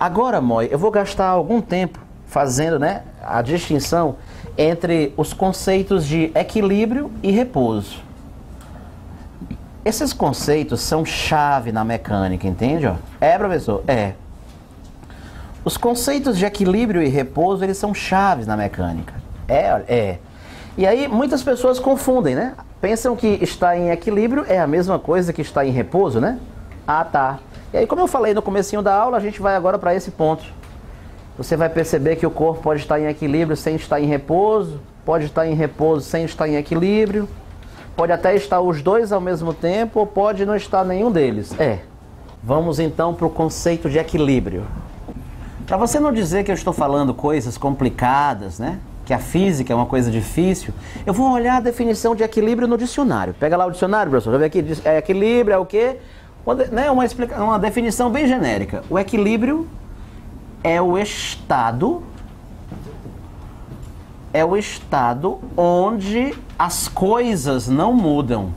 Agora, Moi, eu vou gastar algum tempo fazendo, né, a distinção entre os conceitos de equilíbrio e repouso. Esses conceitos são chave na mecânica, entende? Ó? É, professor? É. Os conceitos de equilíbrio e repouso, eles são chaves na mecânica. É. E aí, muitas pessoas confundem, né? Pensam que estar em equilíbrio é a mesma coisa que estar em repouso, né? Ah, tá. E aí, como eu falei no comecinho da aula, a gente vai agora para esse ponto. Você vai perceber que o corpo pode estar em equilíbrio sem estar em repouso, pode estar em repouso sem estar em equilíbrio, pode até estar os dois ao mesmo tempo, ou pode não estar nenhum deles. Vamos então para o conceito de equilíbrio. Para você não dizer que eu estou falando coisas complicadas, né? Que a física é uma coisa difícil, eu vou olhar a definição de equilíbrio no dicionário. Pega lá o dicionário, professor, já vê aqui, equilíbrio é o quê? Uma definição bem genérica. O equilíbrio é o estado onde as coisas não mudam.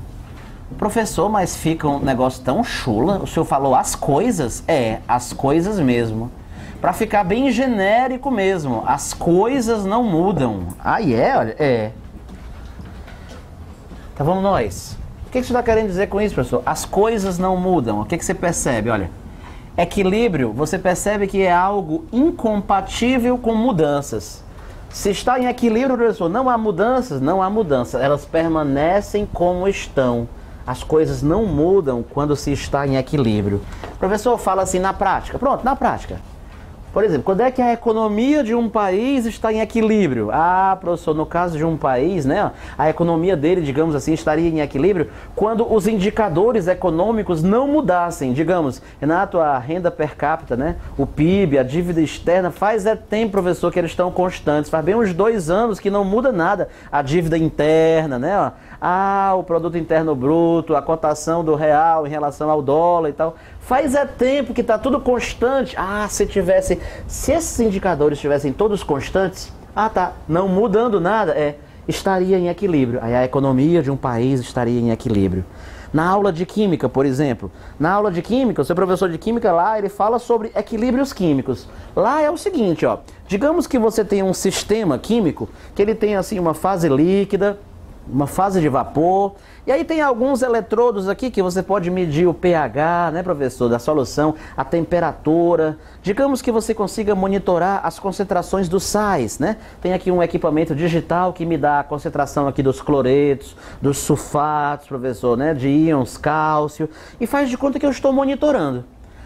Professor, mas fica um negócio tão chula. O senhor falou as coisas? As coisas mesmo. Para ficar bem genérico mesmo, as coisas não mudam. Olha, Então vamos nós. O que você está querendo dizer com isso, professor? As coisas não mudam. O que você percebe? Olha, equilíbrio, você percebe que é algo incompatível com mudanças. Se está em equilíbrio, professor, não há mudanças? Não há mudança. Elas permanecem como estão. As coisas não mudam quando se está em equilíbrio. O professor fala assim na prática. Pronto, na prática. Por exemplo, quando é que a economia de um país está em equilíbrio? Ah, professor, no caso de um país, né, a economia dele, digamos assim, estaria em equilíbrio quando os indicadores econômicos não mudassem. Digamos, Renato, a renda per capita, né, o PIB, a dívida externa, faz tempo, professor, que eles estão constantes. Faz bem uns 2 anos que não muda nada. A dívida interna, né, ó. O produto interno bruto, a cotação do real em relação ao dólar e tal. Faz tempo que está tudo constante. Se esses indicadores estivessem todos constantes, não mudando nada, estaria em equilíbrio. Aí a economia de um país estaria em equilíbrio. Na aula de química, por exemplo, o seu professor de química lá, ele fala sobre equilíbrios químicos. Lá é o seguinte, ó, digamos que você tem um sistema químico, que ele tem assim uma fase líquida, uma fase de vapor, e aí tem alguns eletrodos aqui que você pode medir o pH, né, professor, da solução, a temperatura. Digamos que você consiga monitorar as concentrações dos sais, né? Tem aqui um equipamento digital que me dá a concentração aqui dos cloretos, dos sulfatos, professor, né, de íons cálcio, e faz de conta que eu estou monitorando.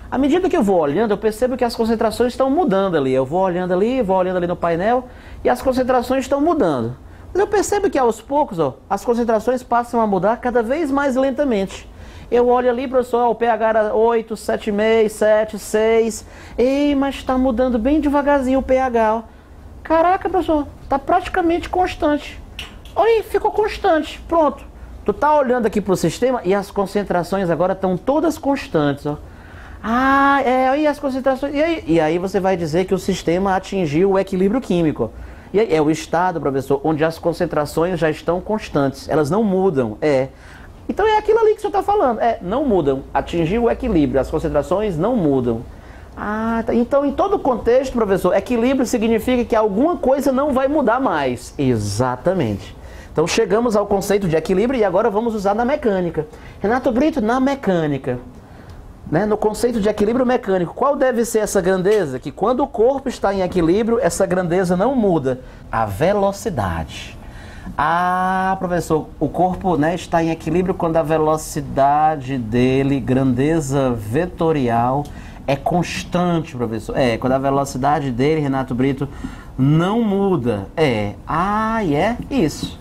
À medida que eu vou olhando, eu percebo que as concentrações estão mudando ali. Eu vou olhando ali no painel, e as concentrações estão mudando. Mas eu percebo que aos poucos, as concentrações passam a mudar cada vez mais lentamente. Eu olho ali, professor, o pH era 8, 7,5, 7, 6. Mas está mudando bem devagarzinho o pH. Caraca, professor, está praticamente constante. Olha, ficou constante, pronto. Tu tá olhando aqui para o sistema e as concentrações agora estão todas constantes. E as concentrações... E aí você vai dizer que o sistema atingiu o equilíbrio químico. E aí é o estado, professor, onde as concentrações já estão constantes, elas não mudam, Então é aquilo ali que o senhor está falando, não mudam, atingiu o equilíbrio, as concentrações não mudam. Então em todo contexto, professor, equilíbrio significa que alguma coisa não vai mudar mais. Exatamente. Então chegamos ao conceito de equilíbrio e agora vamos usar na mecânica. Renato Brito, na mecânica. No conceito de equilíbrio mecânico, qual deve ser essa grandeza? Que quando o corpo está em equilíbrio, essa grandeza não muda. A velocidade. Professor, o corpo, está em equilíbrio quando a velocidade dele, grandeza vetorial, é constante, professor. Quando a velocidade dele, Renato Brito, não muda. Isso.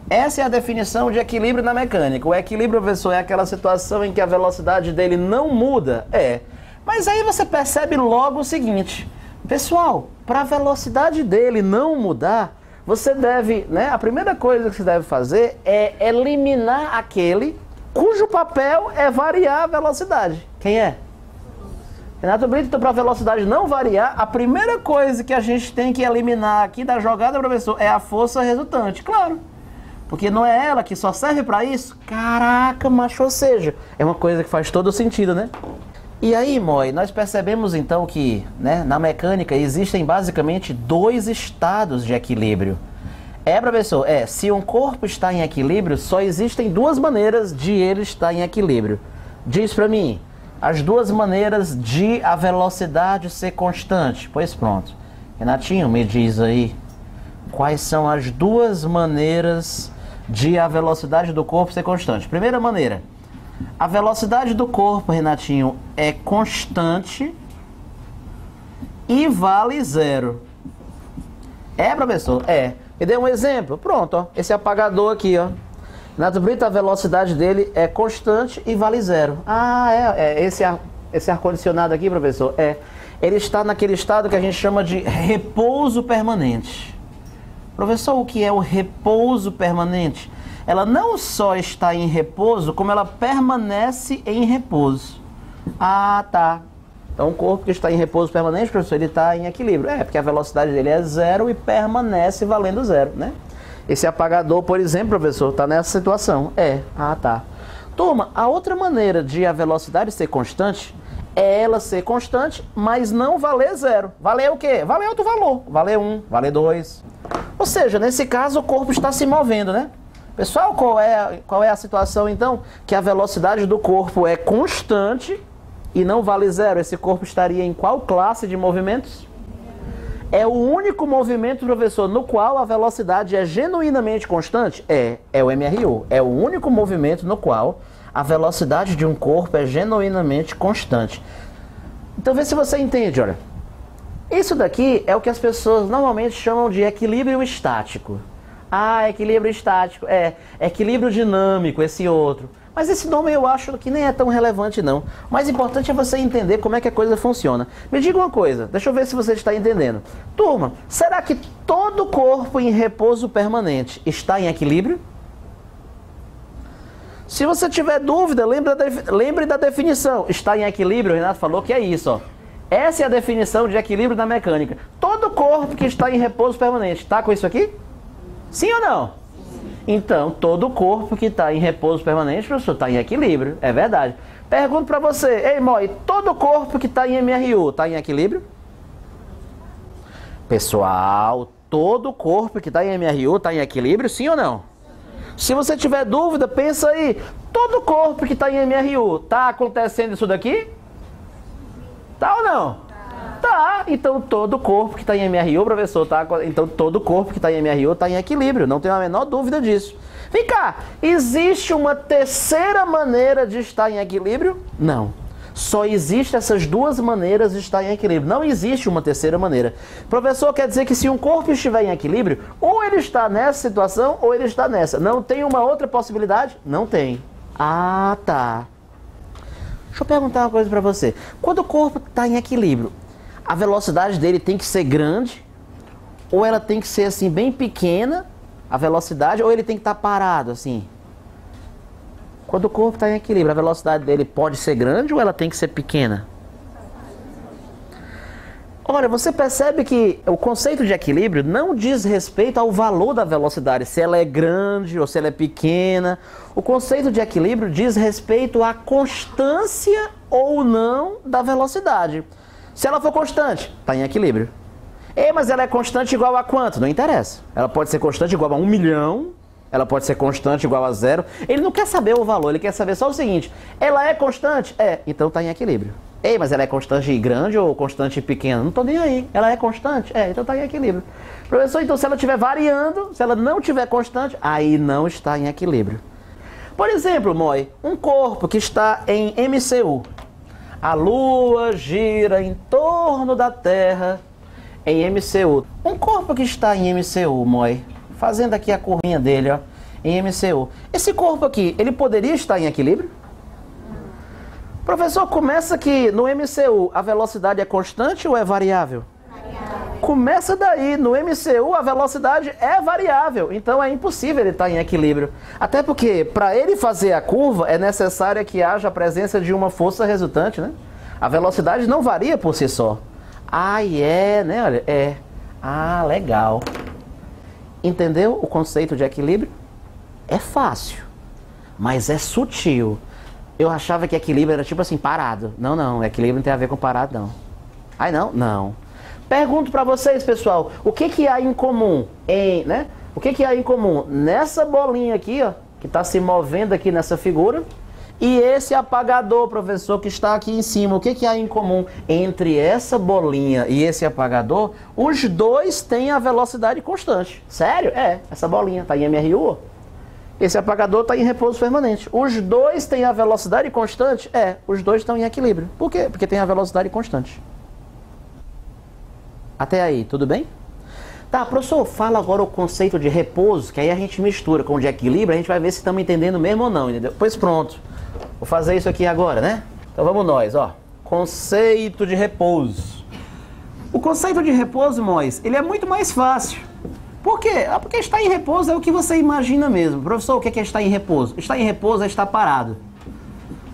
Essa é a definição de equilíbrio na mecânica. O equilíbrio, professor, é aquela situação em que a velocidade dele não muda. Mas aí você percebe logo o seguinte. Pessoal, para a velocidade dele não mudar, você deve, a primeira coisa que você deve fazer é eliminar aquele cujo papel é variar a velocidade. Quem é? Renato Brito, então para a velocidade não variar, a primeira coisa que a gente tem que eliminar aqui da jogada, professor, é a força resultante. Claro. Porque não é ela que só serve para isso? Caraca, macho, ou seja, é uma coisa que faz todo sentido, né? E aí, Moi, nós percebemos então que, né, na mecânica existem basicamente dois estados de equilíbrio. Professor, se um corpo está em equilíbrio, só existem duas maneiras de ele estar em equilíbrio. Diz pra mim, as duas maneiras de a velocidade ser constante. Pois pronto. Renatinho, me diz aí, quais são as duas maneiras de a velocidade do corpo ser constante? Primeira maneira, a velocidade do corpo, Renatinho, é constante e vale zero. Professor? Me dê um exemplo. Pronto, ó, esse apagador aqui, ó. Renato Brito, a velocidade dele é constante e vale zero. Esse ar-condicionado aqui, professor, ele está naquele estado que a gente chama de repouso permanente. Professor, o que é o repouso permanente? Ela não só está em repouso, como ela permanece em repouso. Tá. Então, o corpo que está em repouso permanente, professor, ele está em equilíbrio. Porque a velocidade dele é zero e permanece valendo zero, né? Esse apagador, por exemplo, professor, está nessa situação. Tá. Turma, a outra maneira de a velocidade ser constante é ela ser constante, mas não valer zero. Valer o quê? Valer outro valor. Valer 1, valer 2. Ou seja, nesse caso, o corpo está se movendo, né? Pessoal, qual é a situação, então? Que a velocidade do corpo é constante e não vale zero. Esse corpo estaria em qual classe de movimentos? É o único movimento, professor, no qual a velocidade é genuinamente constante? É o MRU. É o único movimento no qual a velocidade de um corpo é genuinamente constante. Então, vê se você entende, olha. Isso daqui é o que as pessoas normalmente chamam de equilíbrio estático. Equilíbrio estático. Equilíbrio dinâmico, esse outro. Mas esse nome eu acho que nem é tão relevante, não. O mais importante é você entender como é que a coisa funciona. Me diga uma coisa, deixa eu ver se você está entendendo. Turma, será que todo corpo em repouso permanente está em equilíbrio? Se você tiver dúvida, lembre da definição. Está em equilíbrio, o Renato falou que é isso, ó. Essa é a definição de equilíbrio na mecânica. Todo corpo que está em repouso permanente, está com isso aqui? Sim ou não? Então, todo corpo que está em repouso permanente, professor, está em equilíbrio. É verdade. Pergunto para você, ei, Moi, todo corpo que está em MRU está em equilíbrio? Pessoal, todo corpo que está em MRU está em equilíbrio, sim ou não? Se você tiver dúvida, pensa aí. Todo corpo que está em MRU, está acontecendo isso daqui? Tá ou não? Tá, então todo corpo que está em MRU, professor, então todo corpo que está em MRU está em equilíbrio, não tenho a menor dúvida disso. Vem cá, existe uma terceira maneira de estar em equilíbrio? Não. Só existem essas duas maneiras de estar em equilíbrio, não existe uma terceira maneira. Professor, quer dizer que se um corpo estiver em equilíbrio, ou ele está nessa situação, ou ele está nessa. Não tem uma outra possibilidade? Não tem. Tá. Deixa eu perguntar uma coisa para você. Quando o corpo está em equilíbrio, a velocidade dele tem que ser grande, ou ela tem que ser assim bem pequena, a velocidade, ou ele tem que estar parado assim? Quando o corpo está em equilíbrio, a velocidade dele pode ser grande ou ela tem que ser pequena? Olha, você percebe que o conceito de equilíbrio não diz respeito ao valor da velocidade, se ela é grande ou se ela é pequena. O conceito de equilíbrio diz respeito à constância ou não da velocidade. Se ela for constante, está em equilíbrio. Mas ela é constante igual a quanto? Não interessa. Ela pode ser constante igual a 1 milhão, ela pode ser constante igual a 0. Ele não quer saber o valor, ele quer saber só o seguinte. Ela é constante? Então está em equilíbrio. Mas ela é constante grande ou constante pequena? Não estou nem aí. Ela é constante? Então está em equilíbrio. Professor, então se ela estiver variando, se ela não estiver constante, aí não está em equilíbrio. Por exemplo, Moi, um corpo que está em MCU. A Lua gira em torno da Terra em MCU. Um corpo que está em MCU, Moi, fazendo aqui a curvinha dele, ó, em MCU. Esse corpo aqui, ele poderia estar em equilíbrio? Professor, começa que no MCU a velocidade é constante ou é variável? Começa daí, no MCU a velocidade é variável, então é impossível ele estar em equilíbrio. Até porque, para ele fazer a curva, é necessário que haja a presença de uma força resultante, né? A velocidade não varia por si só. Né? Olha, legal. Entendeu o conceito de equilíbrio? É fácil, mas é sutil. Eu achava que equilíbrio era tipo assim, parado. Não, não, equilíbrio não tem a ver com parado, não. Ai, não? Não. Pergunto pra vocês, pessoal, o que que há em comum né? O que que há em comum nessa bolinha aqui, ó, que tá se movendo aqui nessa figura, e esse apagador, professor, que está aqui em cima? O que que há em comum entre essa bolinha e esse apagador? Os dois têm a velocidade constante. Sério? É, essa bolinha tá em MRU, ó. Esse apagador está em repouso permanente. Os dois têm a velocidade constante? É, os dois estão em equilíbrio. Por quê? Porque tem a velocidade constante. Até aí, tudo bem? Tá, professor, fala agora o conceito de repouso, que aí a gente mistura com o de equilíbrio, a gente vai ver se estamos entendendo mesmo ou não, entendeu? Pois pronto, vou fazer isso aqui agora, né? Então vamos nós, ó. Conceito de repouso. O conceito de repouso, Mois, ele é muito mais fácil. Por quê? Porque estar em repouso é o que você imagina mesmo. Professor, o que é estar em repouso? Estar em repouso é estar parado.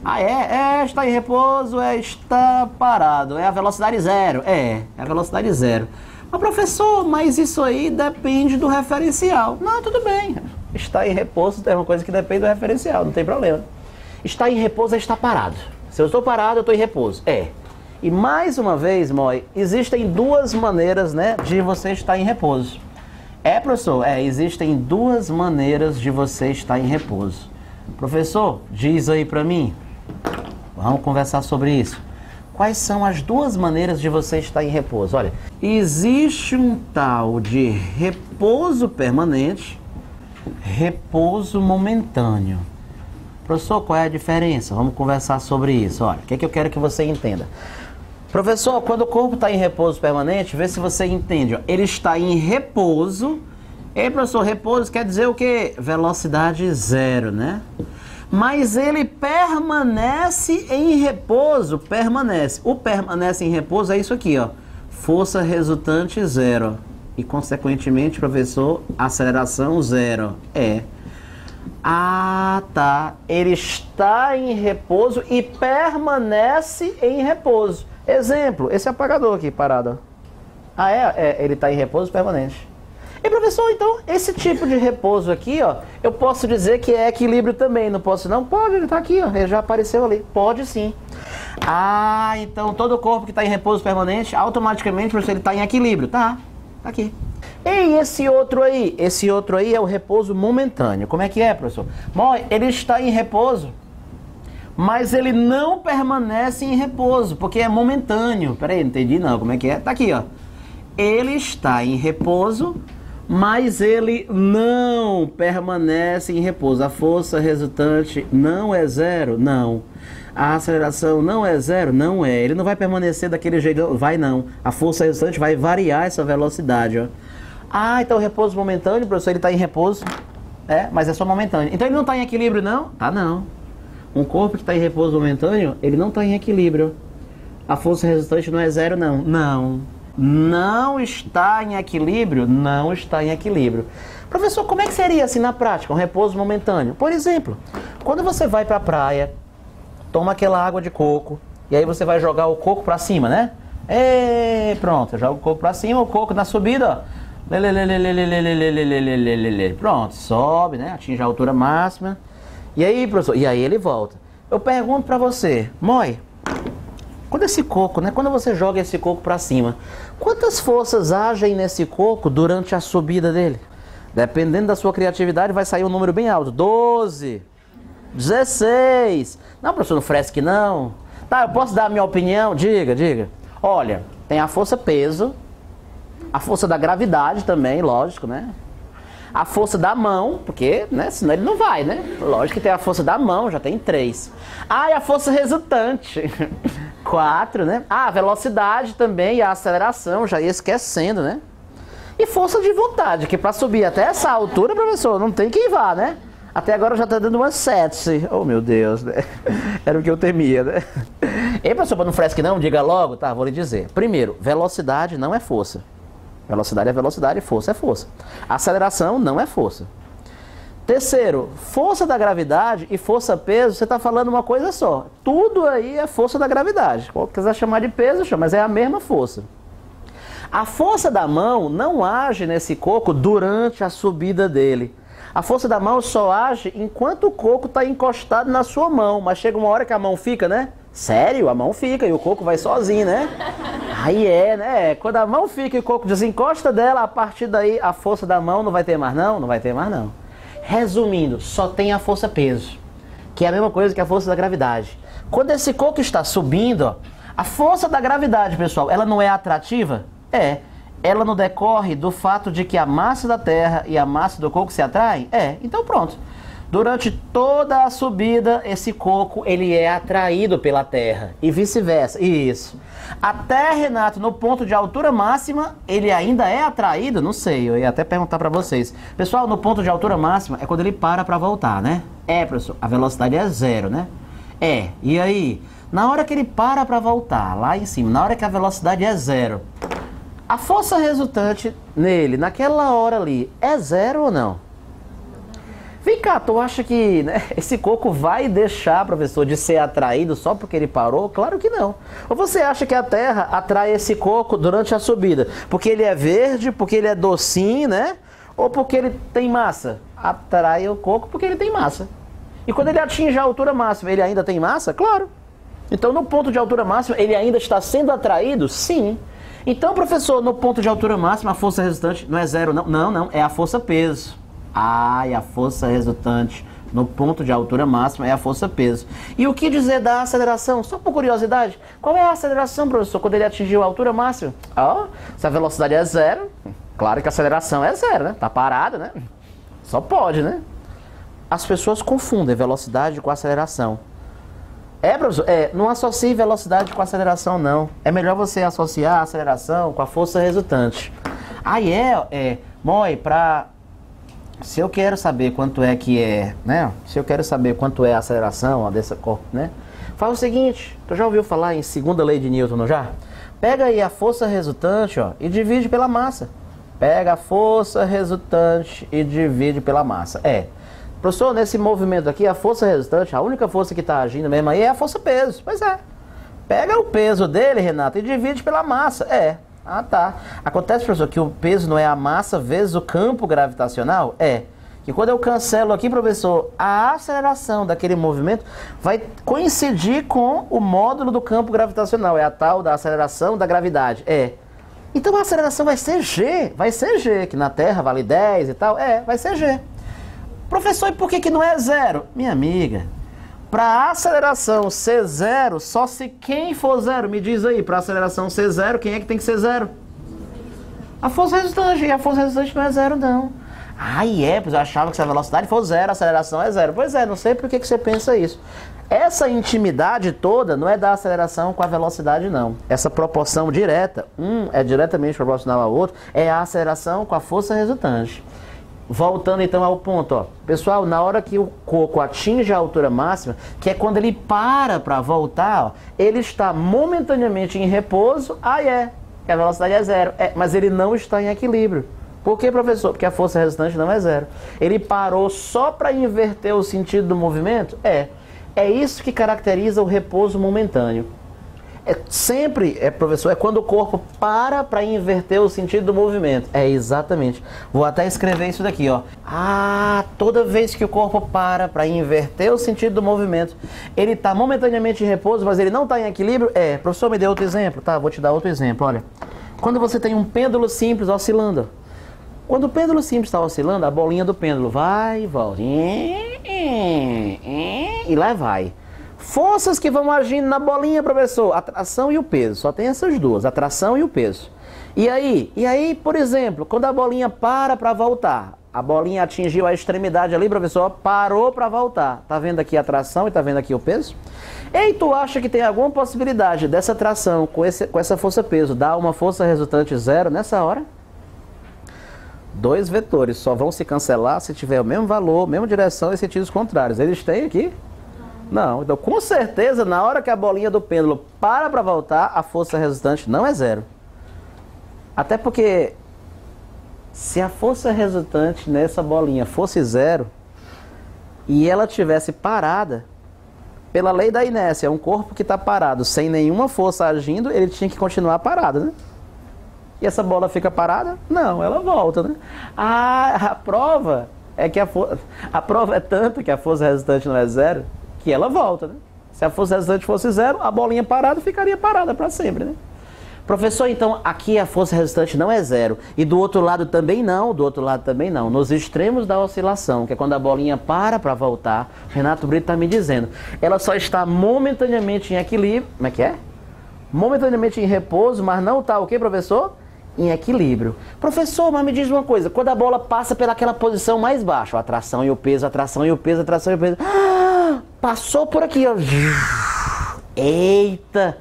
Ah, é? Estar em repouso é estar parado. É a velocidade zero. É a velocidade zero. Mas, professor, mas isso aí depende do referencial. Não, tudo bem. Estar em repouso é uma coisa que depende do referencial, não tem problema. Estar em repouso é estar parado. Se eu estou parado, eu estou em repouso. É. E mais uma vez, Moi, existem duas maneiras, né, de você estar em repouso. É, professor? Existem duas maneiras de você estar em repouso. Professor, diz aí pra mim. Vamos conversar sobre isso. Quais são as duas maneiras de você estar em repouso? Olha, existe um tal de repouso permanente, repouso momentâneo. Professor, qual é a diferença? Vamos conversar sobre isso. Olha, o que é que eu quero que você entenda? Professor, quando o corpo está em repouso permanente, vê se você entende. Ó. Ele está em repouso. Ei, professor, repouso quer dizer o quê? Velocidade zero, né? Mas ele permanece em repouso, permanece. O permanece em repouso é isso aqui, ó. Força resultante zero. E, consequentemente, professor, aceleração zero. Ah, tá. Ele está em repouso e permanece em repouso. Exemplo, esse apagador aqui parado. Ah, ele está em repouso permanente. E professor, então, esse tipo de repouso aqui, ó, eu posso dizer que é equilíbrio também, não posso não? Pode, ele está aqui, ó, ele já apareceu ali. Pode sim. Ah, então todo corpo que está em repouso permanente, automaticamente, professor, ele está em equilíbrio. Tá aqui. E esse outro aí? Esse outro aí é o repouso momentâneo. Como é que é, professor? Bom, ele está em repouso, mas ele não permanece em repouso, porque é momentâneo. Peraí, não entendi não, como é que é? Tá aqui, ó. Ele está em repouso, mas ele não permanece em repouso. A força resultante não é zero? Não. A aceleração não é zero? Não é. Ele não vai permanecer daquele jeito, vai não. A força resultante vai variar essa velocidade, ó. Ah, então o repouso momentâneo, professor, ele está em repouso, mas é só momentâneo. Então ele não está em equilíbrio, não? Tá, não. Um corpo que está em repouso momentâneo, ele não está em equilíbrio. A força resultante não é zero, não? Não. Não está em equilíbrio? Não está em equilíbrio. Professor, como é que seria assim na prática, um repouso momentâneo? Por exemplo, quando você vai para a praia, toma aquela água de coco, e aí você vai jogar o coco para cima, né? E pronto, joga o coco para cima, o coco na subida, ó. Pronto, sobe, né? Atinge a altura máxima. E aí, professor? E aí ele volta. Eu pergunto para você, Moi, quando esse coco, né? Quando você joga esse coco para cima, quantas forças agem nesse coco durante a subida dele? Dependendo da sua criatividade, vai sair um número bem alto. 12, 16. Não, professor, não fresque não. Tá, eu posso dar a minha opinião? Diga. Olha, tem a força peso, a força da gravidade também, lógico, né? A força da mão, porque, né, senão ele não vai, né? Lógico que tem a força da mão, já tem 3. Ah, e a força resultante, 4, né? Ah, a velocidade também e a aceleração, já ia esquecendo, né? E força de vontade, que para subir até essa altura, professor, não tem quem vá, né? Até agora já tá dando umas 7. Oh, meu Deus, né? Era o que eu temia, né? Ei, professor, para não fresque não, diga logo, tá? Vou lhe dizer. Primeiro, velocidade não é força. Velocidade é velocidade, força é força. Aceleração não é força. Terceiro, força da gravidade e força-peso, você está falando uma coisa só. Tudo aí é força da gravidade. Qual quiser chamar de peso, chama, mas é a mesma força. A força da mão não age nesse coco durante a subida dele. A força da mão só age enquanto o coco está encostado na sua mão, mas chega uma hora que a mão fica, né? Sério, a mão fica e o coco vai sozinho, né? Aí né? Quando a mão fica e o coco desencosta dela, a partir daí a força da mão não vai ter mais não? Não vai ter mais não. Resumindo, só tem a força-peso, que é a mesma coisa que a força da gravidade. Quando esse coco está subindo, ó, a força da gravidade, pessoal, ela não é atrativa? É. Ela não decorre do fato de que a massa da Terra e a massa do coco se atraem? É. Então pronto. Durante toda a subida, esse coco ele é atraído pela Terra e vice-versa. Isso. Até, Renato, no ponto de altura máxima, ele ainda é atraído? Não sei, eu ia até perguntar para vocês. Pessoal, no ponto de altura máxima é quando ele para voltar, né? É, professor, a velocidade é zero, né? É, e aí? Na hora que ele para voltar, lá em cima, na hora que a velocidade é zero, a força resultante nele, naquela hora ali, é zero ou não? Vem cá, tu acha que esse coco vai deixar, professor, de ser atraído só porque ele parou? Claro que não. Ou você acha que a Terra atrai esse coco durante a subida? Porque ele é verde, porque ele é docinho, né? Ou porque ele tem massa? Atrai o coco porque ele tem massa. E quando ele atinge a altura máxima, ele ainda tem massa? Claro. Então, no ponto de altura máxima, ele ainda está sendo atraído? Sim. Então, professor, no ponto de altura máxima, a força resultante não é zero, não? Não, é a força-peso. E a força resultante no ponto de altura máxima é a força-peso. E o que dizer da aceleração? Só por curiosidade, qual é a aceleração, professor, quando ele atingiu a altura máxima? Se a velocidade é zero, claro que a aceleração é zero, né? Tá parada, né? Só pode, né? As pessoas confundem velocidade com aceleração. Professor, não associe velocidade com aceleração, não. É melhor você associar a aceleração com a força resultante. Se eu quero saber quanto é que é, né? Se eu quero saber quanto é a aceleração desse corpo, né? Faz o seguinte, tu já ouviu falar em segunda lei de Newton, não já? Pega aí a força resultante, e divide pela massa. Pega a força resultante e divide pela massa. Professor, nesse movimento aqui, a força resultante, a única força que está agindo mesmo aí é a força-peso. Pois é. Pega o peso dele, Renato, e divide pela massa. Tá. Acontece, professor, que o peso não é a massa vezes o campo gravitacional? Que quando eu cancelo aqui, professor, a aceleração daquele movimento vai coincidir com o módulo do campo gravitacional. É a tal da aceleração da gravidade. Então a aceleração vai ser G, que na Terra vale 10 e tal. Vai ser G. Professor, e por que não é zero? Minha amiga, para a aceleração ser zero, só se quem for zero, me diz aí, para a aceleração ser zero, quem é que tem que ser zero? A força resultante, e a força resultante não é zero não. Pois eu achava que se a velocidade for zero, a aceleração é zero. Pois não sei por que você pensa isso. Essa intimidade toda não é da aceleração com a velocidade não. Essa proporção direta, um é diretamente proporcional ao outro, é a aceleração com a força resultante. Voltando então ao ponto, pessoal, na hora que o coco atinge a altura máxima, que é quando ele para voltar, ele está momentaneamente em repouso, que a velocidade é zero, mas ele não está em equilíbrio. Por que, professor? Porque a força resultante não é zero. Ele parou só para inverter o sentido do movimento? É isso que caracteriza o repouso momentâneo. Professor, é quando o corpo para inverter o sentido do movimento. Exatamente. Vou até escrever isso daqui, toda vez que o corpo para inverter o sentido do movimento, ele está momentaneamente em repouso, mas ele não está em equilíbrio? Professor, me dê outro exemplo. Tá, vou te dar outro exemplo, olha. Quando você tem um pêndulo simples oscilando. Quando o pêndulo simples está oscilando, a bolinha do pêndulo vai e volta. E lá vai. Forças que vão agindo na bolinha, professor, atração e o peso. Só tem essas duas, atração e o peso. E aí, por exemplo, quando a bolinha para voltar, a bolinha atingiu a extremidade ali, professor, parou para voltar. Tá vendo aqui a atração e tá vendo aqui o peso? Tu acha que tem alguma possibilidade dessa atração com essa força-peso dar uma força resultante zero nessa hora? Dois vetores só vão se cancelar se tiver o mesmo valor, mesma direção e sentidos contrários. Eles têm aqui? Não. Então, com certeza, na hora que a bolinha do pêndulo para voltar, a força resultante não é zero. Até porque, se a força resultante nessa bolinha fosse zero, e ela tivesse parada, pela lei da inércia, um corpo que está parado, sem nenhuma força agindo, ele tinha que continuar parado, né? E essa bola fica parada? Não, ela volta, né? A prova é que a prova é tanta que a força resultante não é zero, que ela volta, né? Se a força resultante fosse zero, a bolinha parada ficaria parada para sempre, né? Professor, então aqui a força resultante não é zero. E do outro lado também não, do outro lado também não. Nos extremos da oscilação, que é quando a bolinha para voltar, Renato Brito está me dizendo, ela só está momentaneamente em equilíbrio. Como é que é? Momentaneamente em repouso, mas não está o quê, professor? Em equilíbrio. Professor, mas me diz uma coisa, quando a bola passa pelaquela posição mais baixa, a atração e o peso, atração e o peso, atração e o peso, passou por aqui, ó. Eita!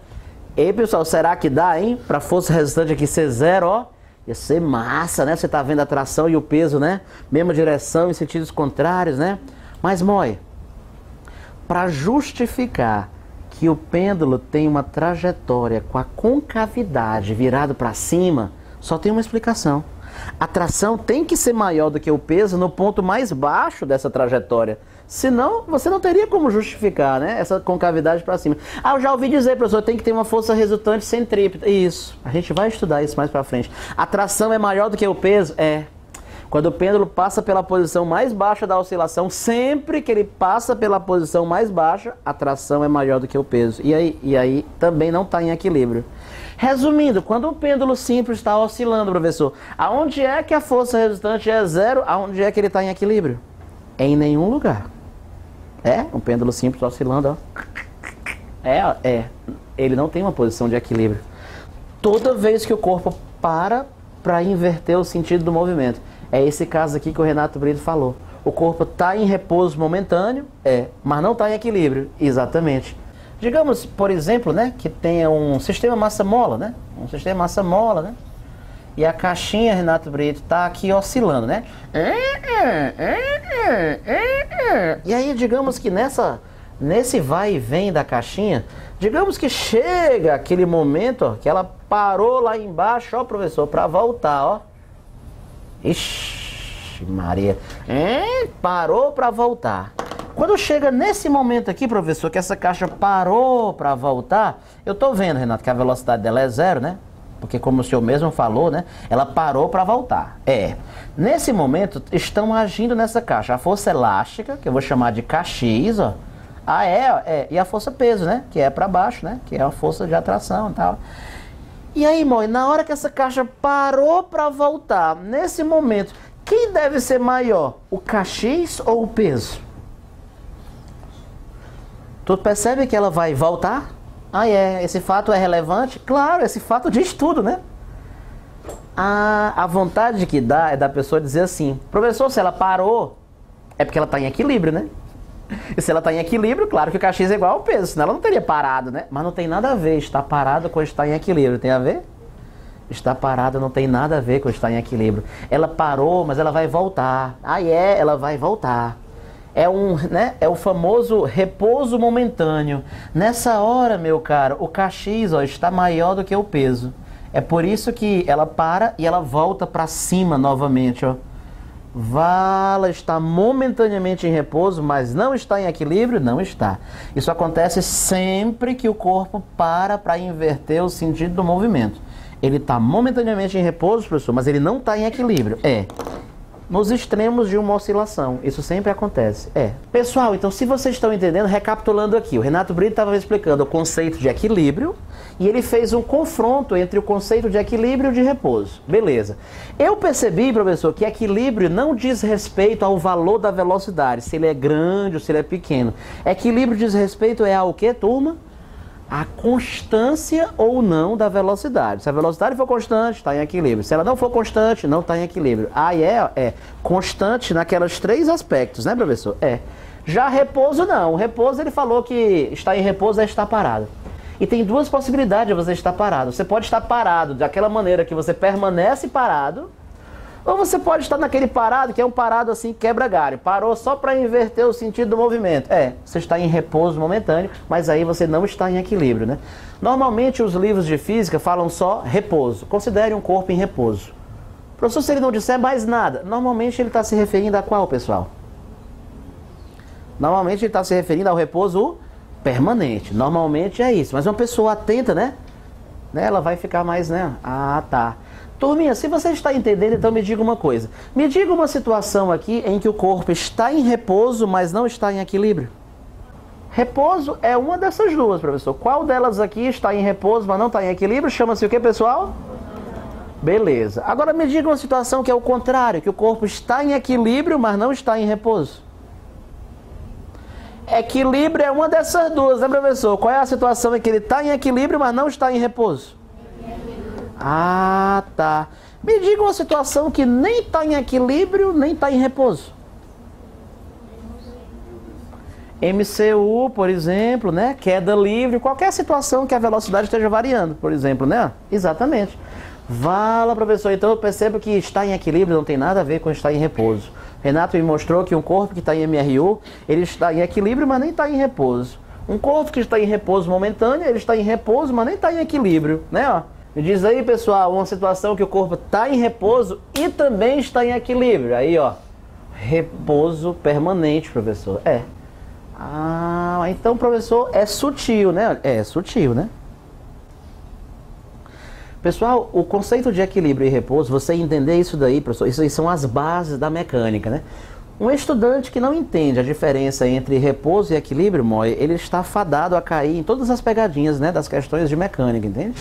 Ei, pessoal, será que dá, hein? Para força resultante aqui ser zero, ó. Ia ser massa, né? Você tá vendo a atração e o peso, né? Mesma direção em sentidos contrários, né? Mas, Moi, para justificar que o pêndulo tem uma trajetória com a concavidade virado para cima, só tem uma explicação. A tração tem que ser maior do que o peso no ponto mais baixo dessa trajetória. Senão, você não teria como justificar, né, essa concavidade para cima. Ah, eu já ouvi dizer, professor, tem que ter uma força resultante centrípeta. Isso, a gente vai estudar isso mais para frente. A tração é maior do que o peso? É. Quando o pêndulo passa pela posição mais baixa da oscilação, sempre que ele passa pela posição mais baixa, a tração é maior do que o peso. E aí também não está em equilíbrio. Resumindo, quando um pêndulo simples está oscilando, professor, aonde é que a força resultante é zero, aonde é que ele está em equilíbrio? Em nenhum lugar. Um pêndulo simples oscilando, ó. Ele não tem uma posição de equilíbrio. Toda vez que o corpo para inverter o sentido do movimento. É esse caso aqui que o Renato Brito falou. O corpo está em repouso momentâneo, mas não está em equilíbrio. Exatamente. Digamos, por exemplo, né, que tenha um sistema massa-mola, né? Um sistema massa-mola, né? E a caixinha, Renato Brito, está aqui oscilando, né? E aí, digamos que nesse vai e vem da caixinha, digamos que chega aquele momento, ó, que ela parou lá embaixo, ó, professor, para voltar, ó. Ixi, Maria. Parou para voltar. Quando chega nesse momento aqui, professor, que essa caixa parou para voltar, eu tô vendo, Renato, que a velocidade dela é zero, né? Porque como o senhor mesmo falou, né? Ela parou para voltar. Nesse momento, estão agindo nessa caixa a força elástica, que eu vou chamar de Kx, ó. E a força peso, né? Que é para baixo, né? Que é a força de atração e tal. E aí, Moi, na hora que essa caixa parou para voltar, nesse momento, quem deve ser maior? O Kx ou o peso? Tu percebe que ela vai voltar? Esse fato é relevante? Claro, esse fato diz tudo, né? A vontade que dá é da pessoa dizer assim, professor, se ela parou, é porque ela está em equilíbrio, né? E se ela está em equilíbrio, claro que o Kx é igual ao peso, senão ela não teria parado, né? Mas não tem nada a ver estar parado com estar em equilíbrio, tem a ver? Estar parado não tem nada a ver com estar em equilíbrio. Ela parou, mas ela vai voltar. Ela vai voltar. É o famoso repouso momentâneo. Nessa hora, meu caro, o Kx, ó, está maior do que o peso. É por isso que ela para e ela volta para cima novamente, ó. Ela está momentaneamente em repouso, mas não está em equilíbrio? Não está. Isso acontece sempre que o corpo para inverter o sentido do movimento. Ele está momentaneamente em repouso, professor, mas ele não está em equilíbrio. Nos extremos de uma oscilação. Isso sempre acontece. Pessoal, então se vocês estão entendendo, recapitulando aqui, o Renato Brito estava explicando o conceito de equilíbrio e ele fez um confronto entre o conceito de equilíbrio e de repouso. Beleza. Eu percebi, professor, que equilíbrio não diz respeito ao valor da velocidade, se ele é grande ou se ele é pequeno. Equilíbrio diz respeito ao quê, turma? A constância ou não da velocidade. Se a velocidade for constante, está em equilíbrio. Se ela não for constante, não está em equilíbrio. Constante naqueles três aspectos, né, professor? Já repouso, não. O repouso, ele falou que estar em repouso é estar parado. E tem duas possibilidades de você estar parado. Você pode estar parado daquela maneira que você permanece parado, ou você pode estar naquele parado, que é um parado assim, quebra galho. Parou só para inverter o sentido do movimento. Você está em repouso momentâneo, mas aí você não está em equilíbrio, né? Normalmente os livros de física falam só repouso. Considere um corpo em repouso. Professor, se ele não disser mais nada, normalmente ele está se referindo a qual, pessoal? Normalmente ele está se referindo ao repouso permanente. Normalmente é isso. Mas uma pessoa atenta, né? Ela vai ficar mais, né? Tá. Turminha, se você está entendendo, então me diga uma coisa. Me diga uma situação aqui em que o corpo está em repouso, mas não está em equilíbrio. Repouso é uma dessas duas, professor. Qual delas aqui está em repouso, mas não está em equilíbrio? Chama-se o que, pessoal? Beleza. Agora me diga uma situação que é o contrário, que o corpo está em equilíbrio, mas não está em repouso. Equilíbrio é uma dessas duas, né, professor? Qual é a situação em que ele está em equilíbrio, mas não está em repouso? Ah, tá. Me diga uma situação que nem está em equilíbrio, nem está em repouso. MCU, por exemplo, né? Queda livre, qualquer situação que a velocidade esteja variando, por exemplo, né? Exatamente. Fala, professor, então eu percebo que estar em equilíbrio não tem nada a ver com estar em repouso. Renato me mostrou que um corpo que está em MRU, ele está em equilíbrio, mas nem está em repouso. Um corpo que está em repouso momentâneo, ele está em repouso, mas nem está em equilíbrio, né? Ó. Me diz aí, pessoal, uma situação que o corpo está em repouso e também está em equilíbrio. Aí, ó, repouso permanente, professor. Ah, então, professor, é sutil, né? É sutil, né? Pessoal, o conceito de equilíbrio e repouso, você entender isso daí, professor, isso aí são as bases da mecânica, né? Um estudante que não entende a diferença entre repouso e equilíbrio, ele está fadado a cair em todas as pegadinhas, né, das questões de mecânica, entende?